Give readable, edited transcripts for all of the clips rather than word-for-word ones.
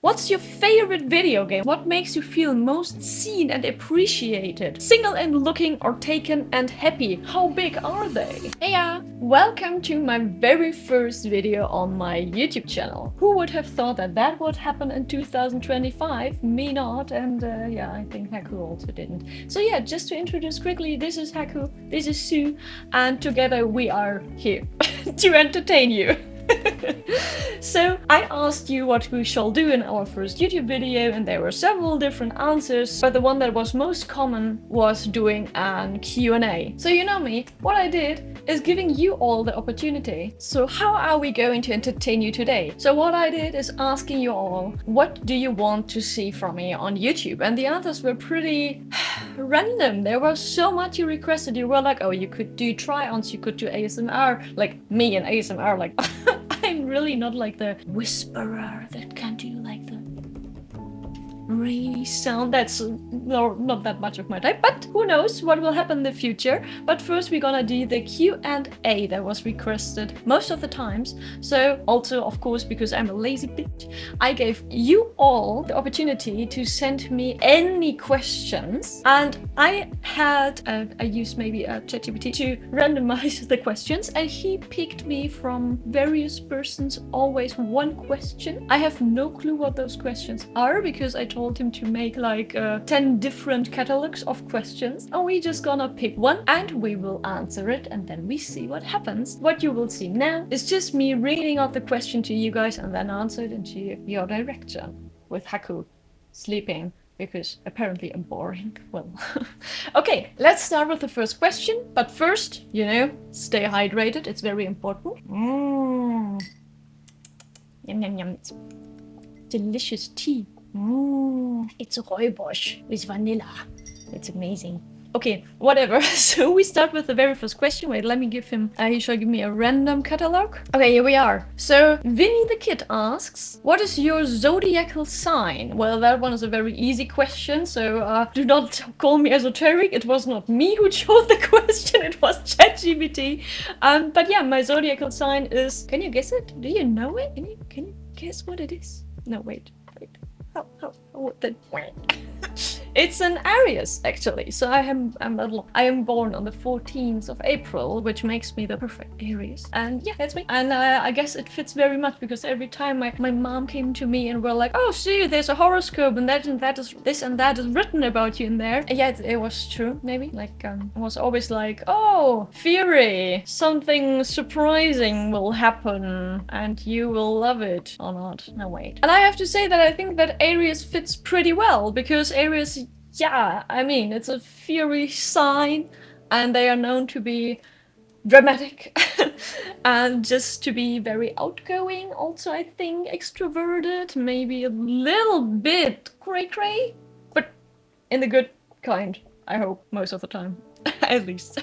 What's your favorite video game? What makes you feel most seen and appreciated? Single and looking or taken and happy? How big are they? Heya! Welcome to my very first video on my YouTube channel. Who would have thought that that would happen in 2025? Me not, and yeah, I think Haku also didn't. So yeah, just to introduce quickly, this is Haku, this is Sue, and together we are here to entertain you. So I asked you what we shall do in our first YouTube video, and there were several different answers, but the one that was most common was doing an Q&A. So you know me, what I did is giving you all the opportunity. So how are we going to entertain you today? So what I did is asking you all, what do you want to see from me on YouTube? And the answers were pretty random. There was so much you requested. You were like, oh, you could do try-ons, you could do ASMR, like me and ASMR, like I'm really not like the whisperer that can do like the sound. That's not that much of my type, but who knows what will happen in the future. But first we're gonna do the Q&A that was requested most of the times. So also, of course, because I'm a lazy bitch, I gave you all the opportunity to send me any questions, and I had I used maybe a ChatGPT to randomize the questions, and he picked me from various persons always one question. I have no clue what those questions are because I told him to make like 10 different catalogs of questions, and we just gonna pick one and we will answer it, and then we see what happens. What you will see now is just me reading out the question to you guys and then answer it into your direction, with Haku sleeping because apparently I'm boring. Well, okay, let's start with the first question, but first, you know, stay hydrated, it's very important. Yum, yum, yum. It's delicious tea. It's rooibos with vanilla. It's amazing. Okay, whatever. So we start with the very first question. Wait, let me give him, he shall give me a random catalog. Okay, here we are. So Vinny the Kid asks, what is your zodiacal sign? Well, that one is a very easy question, so do not call me esoteric. It was not me who chose the question, it was ChatGPT. But yeah, my zodiacal sign is, can you guess it? Do you know it? Can you guess what it is? No, wait. It's an Aries, actually. So I am born on the 14th of April, which makes me the perfect Aries. And yeah, that's me. And I guess it fits very much because every time my mom came to me and were like, oh, see, there's a horoscope and that is this and that is written about you in there. And yeah, it was true, maybe. Like, it was always like, oh, Fury, something surprising will happen and you will love it or not. No, wait. And I have to say that I think that Aries fits pretty well because Aries, yeah, I mean, it's a fiery sign and they are known to be dramatic and just to be very outgoing. Also, I think extroverted, maybe a little bit cray-cray, but in the good kind, I hope, most of the time, at least.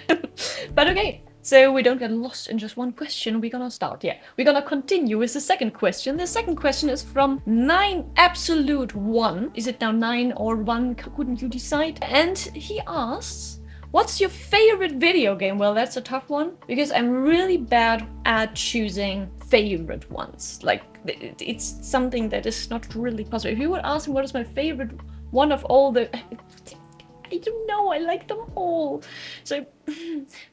But okay. So we don't get lost in just one question, we're gonna start, yeah. We're gonna continue with the second question. The second question is from 9absolute1. Is it now 9 or 1? Couldn't you decide? And he asks, what's your favorite video game? Well, that's a tough one, because I'm really bad at choosing favorite ones. Like, it's something that is not really possible. If you would ask me what is my favorite one of all the... I don't know, I like them all. So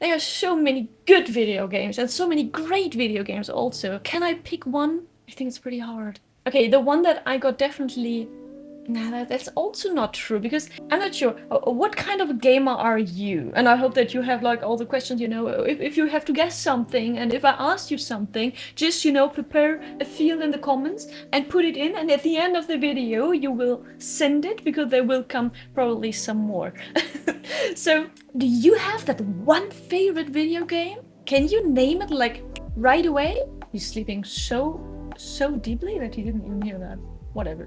there are so many good video games and so many great video games also. Can I pick one? I think it's pretty hard. Okay, the one that I got definitely... Nah, that's also not true, because I'm not sure. What kind of a gamer are you? And I hope that you have like all the questions, you know, if you have to guess something and if I asked you something, just, you know, prepare a field in the comments and put it in, and at the end of the video you will send it because there will come probably some more. So, do you have that one favorite video game? Can you name it like right away? He's sleeping so deeply that he didn't even hear that. Whatever.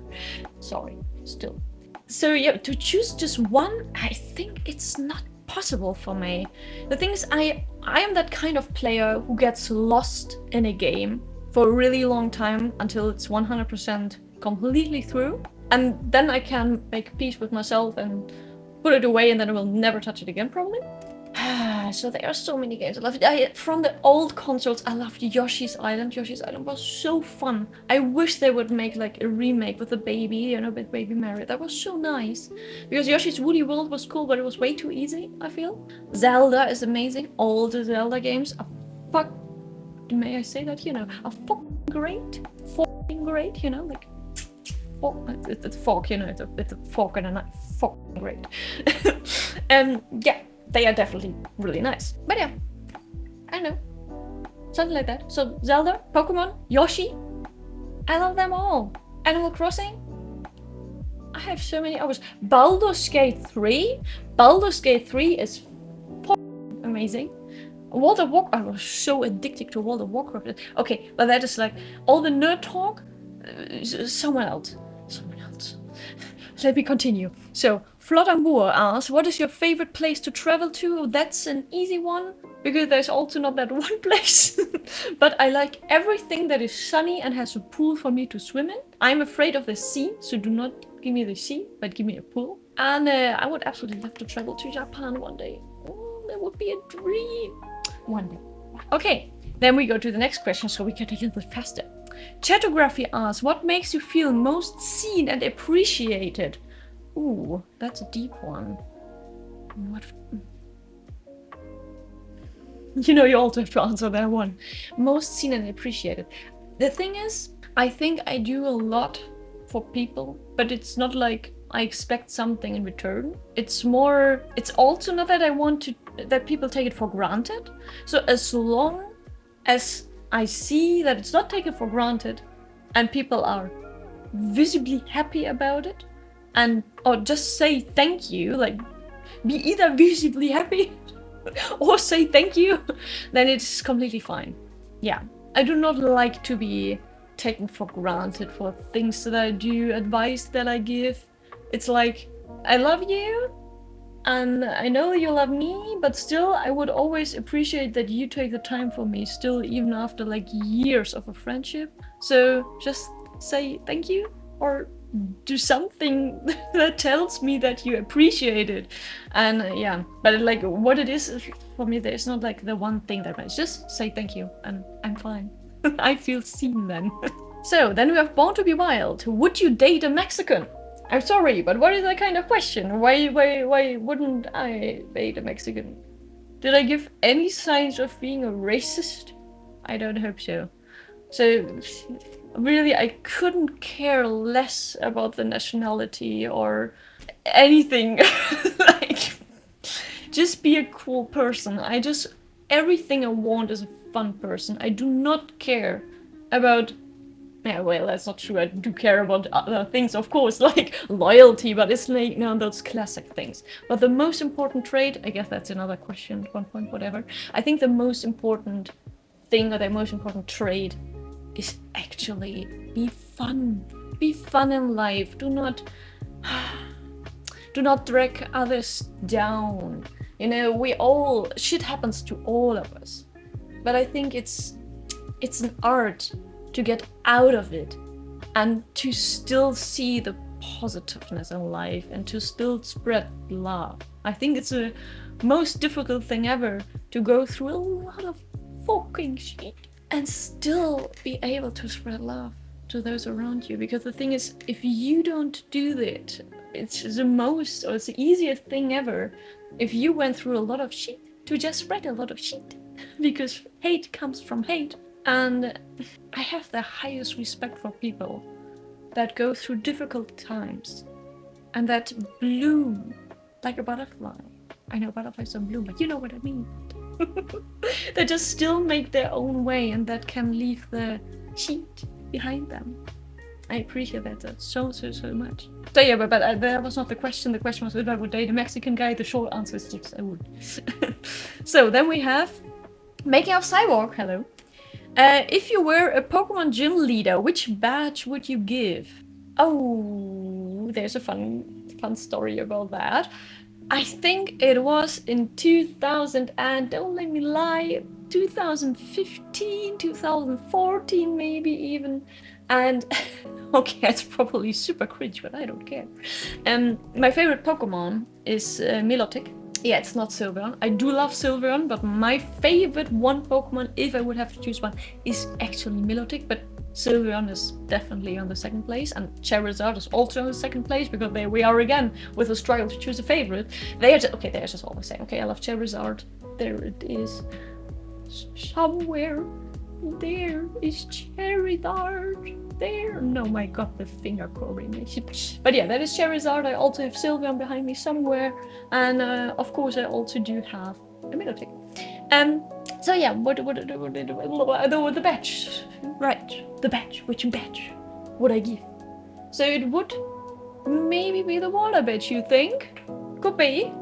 Sorry, still. So yeah, to choose just one, I think it's not possible for me. The thing is, I am that kind of player who gets lost in a game for a really long time until it's 100% completely through. And then I can make peace with myself and put it away, and then I will never touch it again, probably. Yeah, so there are so many games I love. From the old consoles, I loved Yoshi's Island. Yoshi's Island was so fun. I wish they would make like a remake with the baby, you know, with Baby Mario. That was so nice. Because Yoshi's Woody World was cool, but it was way too easy, I feel. Zelda is amazing. All the Zelda games are may I say that, you know, are fucking great. Fucking great, you know, like it's a fork, you know, it's a fork and a knife. Fucking great. Yeah, they are definitely really nice. But yeah, I don't know, something like that. So Zelda, Pokemon, Yoshi, I love them all. Animal Crossing, I have so many others. Baldur's Gate 3. Baldur's Gate 3 is amazing. World of Warcraft, I was so addicted to World of Warcraft. Okay, but that is like all the nerd talk. Someone else. Let me continue. So, Flodambour asks, what is your favorite place to travel to? That's an easy one, because there's also not that one place. But I like everything that is sunny and has a pool for me to swim in. I'm afraid of the sea, so do not give me the sea, but give me a pool. And I would absolutely love to travel to Japan one day. Oh, that would be a dream. One day. Okay, then we go to the next question, so we can take it a little bit faster. Chatography asks, what makes you feel most seen and appreciated? Ooh, that's a deep one. What? You know, you also have to answer that one. Most seen and appreciated. The thing is, I think I do a lot for people, but it's not like I expect something in return. It's more, it's also not that I want to, that people take it for granted. So as long as I see that it's not taken for granted and people are visibly happy about it, and or just say thank you, like be either visibly happy or say thank you, then it's completely fine. Yeah, I do not like to be taken for granted for things that I do, advice that I give. It's like, I love you and I know you love me, but still I would always appreciate that you take the time for me still, even after like years of a friendship. So just say thank you or do something that tells me that you appreciate it. And yeah, but like what it is for me, there's not like the one thing that matters. Just say thank you and I'm fine. I feel seen then. So then we have Born to be Wild. Would you date a Mexican? I'm sorry, but what is that kind of question? Why wouldn't I date a Mexican? Did I give any signs of being a racist? I don't hope so. So really, I couldn't care less about the nationality or anything. Like, just be a cool person. Everything I want is a fun person. I do not care about, yeah, well, that's not true. I do care about other things, of course, like loyalty, but it's like, you know, those classic things. But the most important trait, I guess that's another question, 1 point, whatever. I think the most important thing or the most important trait is actually be fun. Be fun in life. Do not drag others down. You know, shit happens to all of us. But I think it's an art to get out of it and to still see the positiveness in life and to still spread love. I think it's the most difficult thing ever, to go through a lot of fucking shit and still be able to spread love to those around you. Because the thing is, if you don't do that, it's the easiest thing ever if you went through a lot of shit to just spread a lot of shit. Because hate comes from hate. And I have the highest respect for people that go through difficult times and that bloom like a butterfly. I know butterflies don't bloom, but you know what I mean. That just still make their own way and that can leave the shit behind them. I appreciate that so much. So yeah, but that was not the question. The question was if I would date a Mexican guy. The short answer is yes, I would. So then we have Making of Cyborg. Hello. If you were a Pokémon Gym Leader, which badge would you give? Oh, there's a fun story about that. I think it was in 2000 and, don't let me lie, 2015, 2014 maybe even. And okay, it's probably super cringe, but I don't care. My favorite Pokemon is Milotic. Yeah, it's not Sylveon. I do love Sylveon, but my favorite one Pokemon, if I would have to choose one, is actually Milotic, but Sylveon is definitely on the second place, and Charizard is also on the second place, because there we are again with a struggle to choose a favorite. They are just, okay, they're just always saying, okay, I love Charizard. There it is. Somewhere there is Charizard. There. No, my god, the finger coordination. But yeah, that is Charizard. I also have Sylveon behind me somewhere. And of course, I also do have a Milotic. So yeah, the badge. Right, the badge. Which badge would I give? So it would maybe be the water badge, you think? Could be.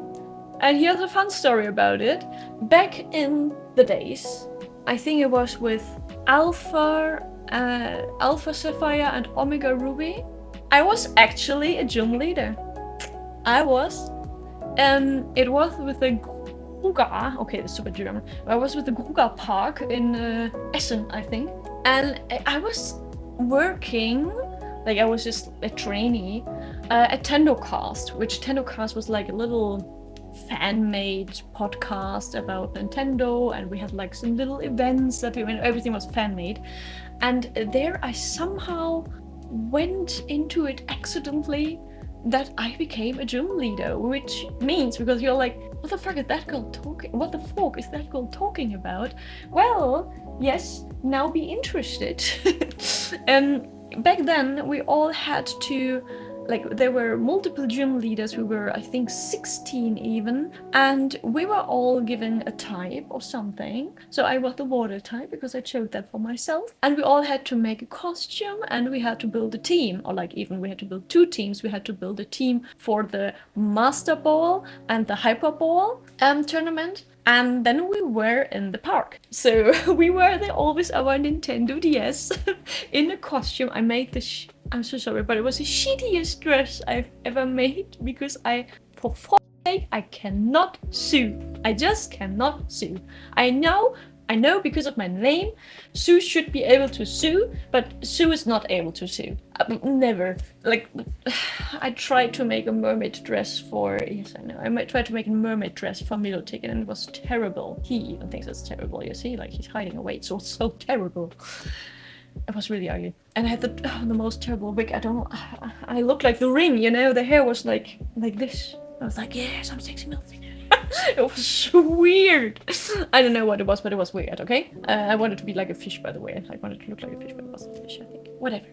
And here's a fun story about it. Back in the days, I think it was with Alpha Sapphire and Omega Ruby, I was actually a gym leader. I was. It was with the Gruga, okay, it's super German. I was with the Gruga Park in Essen, I think. And I was working, like I was just a trainee, at TendoCast, which TendoCast was like a little fan-made podcast about Nintendo, and we had like some little events that we went, everything was fan-made. And there I somehow went into it accidentally that I became a gym leader, which means, because you're like, what the fuck is that girl talking? What the fuck is that girl talking about? Well, yes, now be interested. Back then we all had to, like, there were multiple gym leaders. We were, I think, 16 even, and we were all given a type or something. So I was the water type because I chose that for myself, and we all had to make a costume, and we had to build a team, or like even we had to build 2 teams. We had to build a team for the Master Ball and the Hyper Ball tournament. And then we were in the park. So we were there, always our Nintendo DS in a costume. I made this, I'm so sorry, but it was the shittiest dress I've ever made, because for fuck's sake, I cannot sew. I just cannot sew. I know because of my name, Sue should be able to sew, but Sue is not able to sew. Never. Like, I tried to make a mermaid dress for, yes, I know. I tried to make a mermaid dress for Milotic, and it was terrible. He even thinks it's terrible, you see? Like, he's hiding away. It's so terrible. It was really ugly. And I had the most terrible wig. I looked like the Ring, you know? The hair was like this. I was like, yes, I'm sexy Milotic. It was so weird. I don't know what it was, but it was weird, okay? I wanted to be like a fish, by the way. I wanted to look like a fish, but it wasn't a fish, I think. Whatever.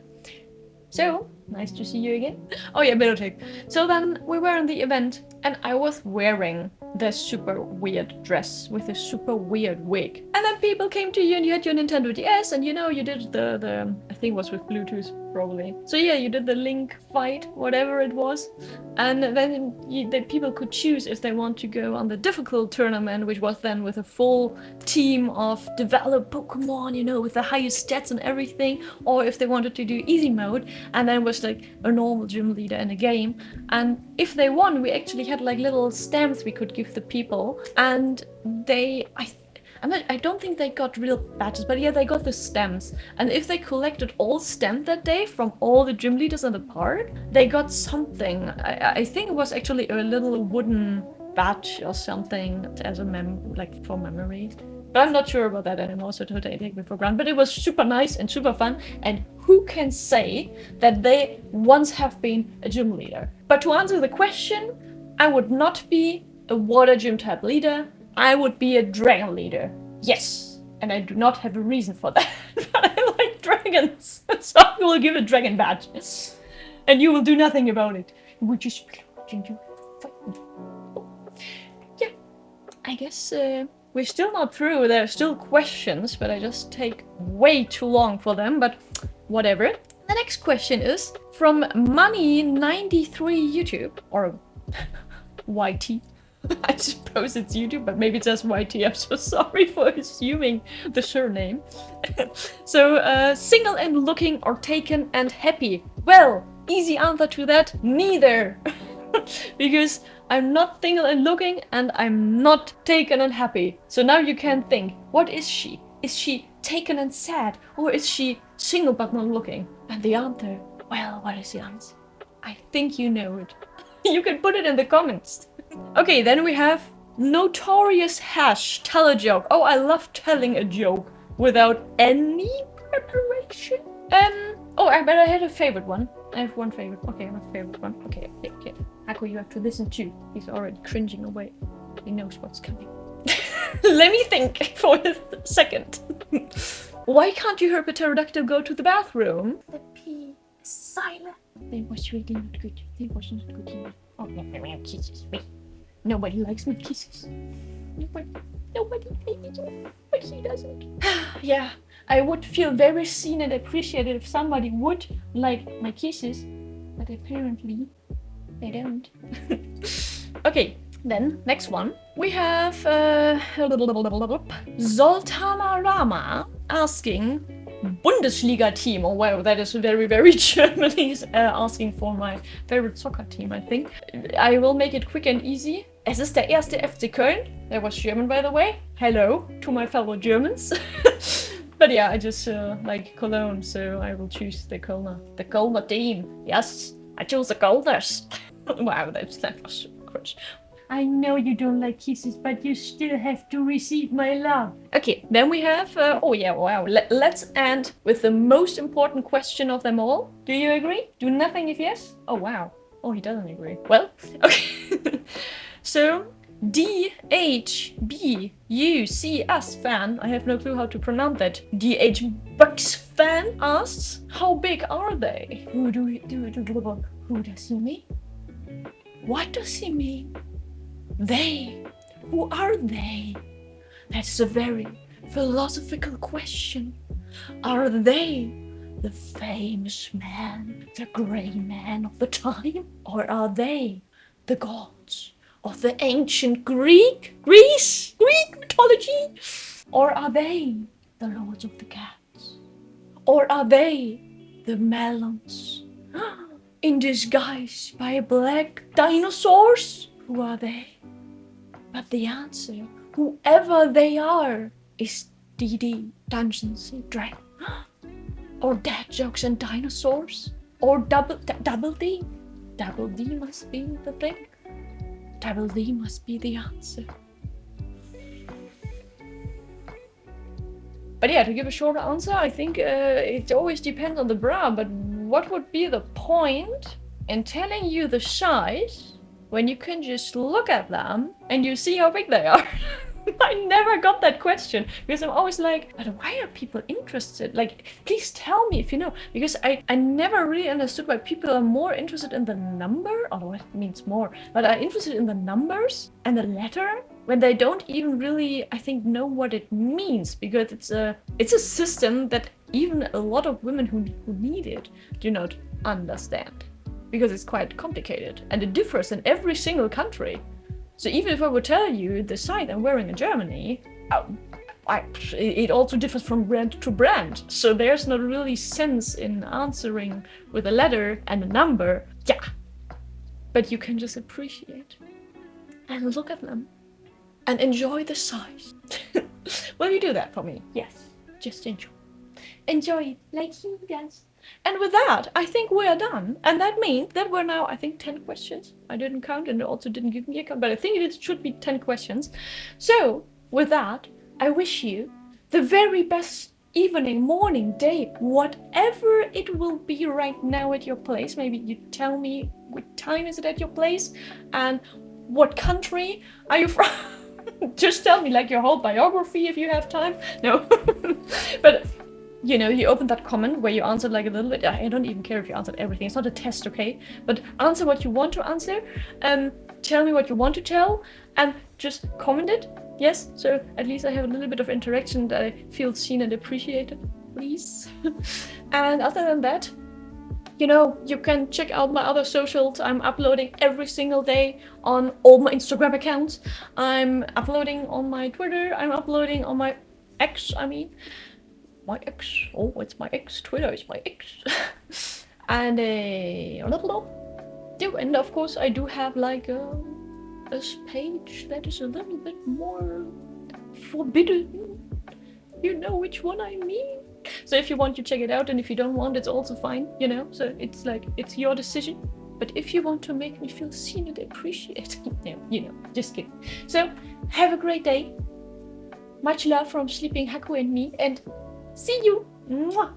So, nice to see you again. Oh yeah, Milotic. So then we were in the event, and I was wearing the super weird dress with a super weird wig. And then people came to you, and you had your Nintendo DS, and you know, you did the I think it was with Bluetooth, probably. So yeah, you did the Link fight, whatever it was. And then the people could choose if they want to go on the difficult tournament, which was then with a full team of developed Pokemon, you know, with the highest stats and everything, or if they wanted to do easy mode, and then was like a normal gym leader in a game. And if they won, we actually had like little stamps we could give the people, and I don't think they got real badges, but yeah, they got the stamps. And if they collected all stamps that day from all the gym leaders in the park, they got something. I think it was actually a little wooden badge or something as a like for memory. But I'm not sure about that anymore, so totally take me for granted. But it was super nice and super fun, and who can say that they once have been a gym leader? But to answer the question, I would not be a water gym type leader. I would be a dragon leader. Yes. And I do not have a reason for that. But I like dragons. So I will give a dragon badge. And you will do nothing about it. We're just watching you fight. Yeah. I guess we're still not through. There are still questions, but I just take way too long for them. But whatever. The next question is from Money93 YouTube, or YT. I suppose it's YouTube, but maybe it says YT. I'm so sorry for assuming the surname. So, single and looking, or taken and happy? Well, easy answer to that, neither. Because I'm not single and looking, and I'm not taken and happy. So now you can think, what is she? Is she taken and sad? Or is she single but not looking? And the answer, well, what is the answer? I think you know it. You can put it in the comments. Okay, then we have Notorious hash. Tell a joke. Oh, I love telling a joke without any preparation. Oh, I bet I had a favorite one. I have one favorite. Okay, I have a favorite one. Okay. Haku, you have to listen too. He's already cringing away. He knows what's coming. Let me think for a second. Why can't you hear a pterodactyl go to the bathroom? The P is silent. That was really not good. That was not good enough. Oh, no, kisses. Wait. Nobody likes my kisses. Nobody likes me, but he doesn't. Yeah, I would feel very seen and appreciated if somebody would like my kisses, but apparently they don't. Okay, then next one. We have Zoltana Rama asking Bundesliga team. Oh wow, that is very, very Germany's asking for my favorite soccer team, I think. I will make it quick and easy. Es ist der erste FC Köln. That was German, by the way. Hello to my fellow Germans. But yeah, I just like Cologne, so I will choose the Kölner team. Yes, I choose the Kölners. Wow, that was cringe. I know you don't like kisses, but you still have to receive my love. Okay, then we have, oh yeah, wow. Let's end with the most important question of them all. Do you agree? Do nothing if yes? Oh wow. Oh, he doesn't agree. Well, okay. So, DHBUCS fan, I have no clue how to pronounce that. DH Bucks fan asks, how big are they? Who does he mean? What does he mean? They. Who are they? That's a very philosophical question. Are they the famous man, the grey man of the time? Or are they the gods of the ancient Greek mythology? Or are they the lords of the cats? Or are they the melons in disguise by black dinosaurs? Who are they? But the answer, whoever they are, is DD, Dungeons and Dragons. Or Dad Jokes and Dinosaurs? Or Double D? Double D must be the thing. Double D must be the answer. But yeah, to give a short answer, I think it always depends on the bra, but what would be the point in telling you the size when you can just look at them and you see how big they are? I never got that question because I'm always like, but why are people interested? Like, please tell me if you know, because I never really understood why people are more interested in the number, although it means more, but are interested in the numbers and the letter when they don't even really, I think, know what it means, because it's a system that even a lot of women who need it do not understand, because it's quite complicated and it differs in every single country. So even if I would tell you the size I'm wearing in Germany, it also differs from brand to brand. So there's not really sense in answering with a letter and a number. Yeah, but you can just appreciate and look at them and enjoy the size. Will you do that for me? Yes, just enjoy. Enjoy it like he does. And with that, I think we are done. And that means that we're now, I think, 10 questions. I didn't count and it also didn't give me a count, but I think it should be 10 questions. So, with that, I wish you the very best evening, morning, day, whatever it will be right now at your place. Maybe you tell me what time is it at your place and what country are you from? Just tell me like your whole biography if you have time. No, but you know, you opened that comment where you answered like a little bit. I don't even care if you answered everything. It's not a test, okay? But answer what you want to answer. Tell me what you want to tell, and just comment it. Yes, so at least I have a little bit of interaction that I feel seen and appreciated, please. And other than that, you know, you can check out my other socials. I'm uploading every single day on all my Instagram accounts. I'm uploading on my Twitter. I'm uploading on my X, my ex. Oh, it's my ex. Twitter is my ex. And and of course I do have like a page that is a little bit more forbidden. You know which one I mean. So if you want, you check it out, and if you don't want, it's also fine, you know. So it's like, it's your decision. But if you want to make me feel seen and appreciated, no, you know, just kidding. So have a great day. Much love from Sleeping Haku and me, and see you. Mwah.